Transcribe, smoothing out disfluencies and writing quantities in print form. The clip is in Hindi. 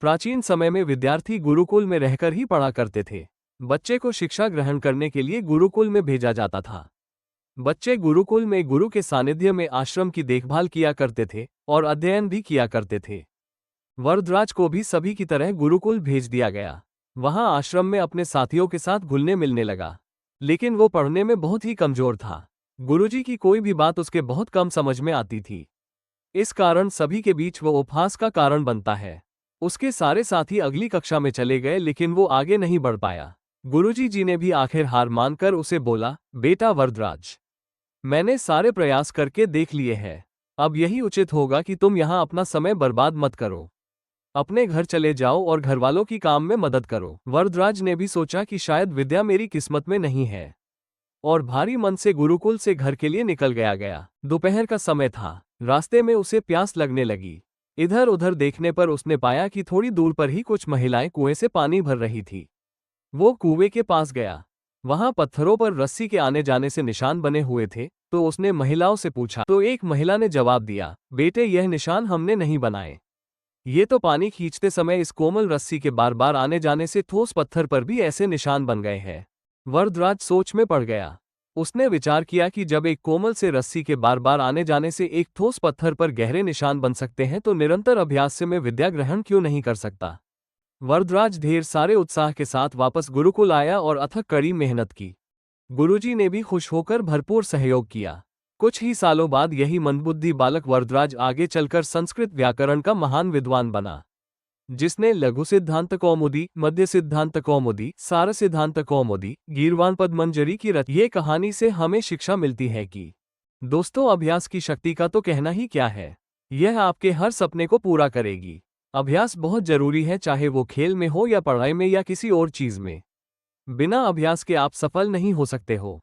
प्राचीन समय में विद्यार्थी गुरुकुल में रहकर ही पढ़ा करते थे। बच्चे को शिक्षा ग्रहण करने के लिए गुरुकुल में भेजा जाता था। बच्चे गुरुकुल में गुरु के सानिध्य में आश्रम की देखभाल किया करते थे और अध्ययन भी किया करते थे। वरदराज को भी सभी की तरह गुरुकुल भेज दिया गया। वहां आश्रम में अपने साथियों के साथ घुलने मिलने लगा, लेकिन वो पढ़ने में बहुत ही कमजोर था। गुरुजी की कोई भी बात उसके बहुत कम समझ में आती थी। इस कारण सभी के बीच वो उपहास का कारण बनता है। उसके सारे साथी अगली कक्षा में चले गए, लेकिन वो आगे नहीं बढ़ पाया। गुरुजी जी ने भी आखिर हार मानकर उसे बोला, बेटा वरदराज, मैंने सारे प्रयास करके देख लिए हैं। अब यही उचित होगा कि तुम यहाँ अपना समय बर्बाद मत करो। अपने घर चले जाओ और घरवालों की काम में मदद करो। वरदराज ने भी सोचा कि शायद विद्या मेरी किस्मत में नहीं है, और भारी मन से गुरुकुल से घर के लिए निकल गया। दोपहर का समय था। रास्ते में उसे प्यास लगने लगी। इधर उधर देखने पर उसने पाया कि थोड़ी दूर पर ही कुछ महिलाएं कुएं से पानी भर रही थी। वो कुएं के पास गया। वहां पत्थरों पर रस्सी के आने जाने से निशान बने हुए थे, तो उसने महिलाओं से पूछा। तो एक महिला ने जवाब दिया, बेटे यह निशान हमने नहीं बनाए। ये तो पानी खींचते समय इस कोमल रस्सी के बार बार आने जाने से ठोस पत्थर पर भी ऐसे निशान बन गए हैं। वरदराज सोच में पड़ गया। उसने विचार किया कि जब एक कोमल से रस्सी के बार बार आने जाने से एक ठोस पत्थर पर गहरे निशान बन सकते हैं, तो निरंतर अभ्यास से मैं विद्या ग्रहण क्यों नहीं कर सकता। वरदराज ढेर सारे उत्साह के साथ वापस गुरुकुल आया और अथक कड़ी मेहनत की। गुरुजी ने भी खुश होकर भरपूर सहयोग किया। कुछ ही सालों बाद यही मंदबुद्धि बालक वरदराज आगे चलकर संस्कृत व्याकरण का महान विद्वान बना, जिसने लघु सिद्धांत कौमुदी, मध्य सिद्धांत कौमुदी, सार सिद्धांत कौमुदी, गीर्वाण पद्मंजरी की रचना। ये कहानी से हमें शिक्षा मिलती है कि दोस्तों, अभ्यास की शक्ति का तो कहना ही क्या है। यह आपके हर सपने को पूरा करेगी। अभ्यास बहुत जरूरी है, चाहे वो खेल में हो या पढ़ाई में या किसी और चीज में। बिना अभ्यास के आप सफल नहीं हो सकते हो।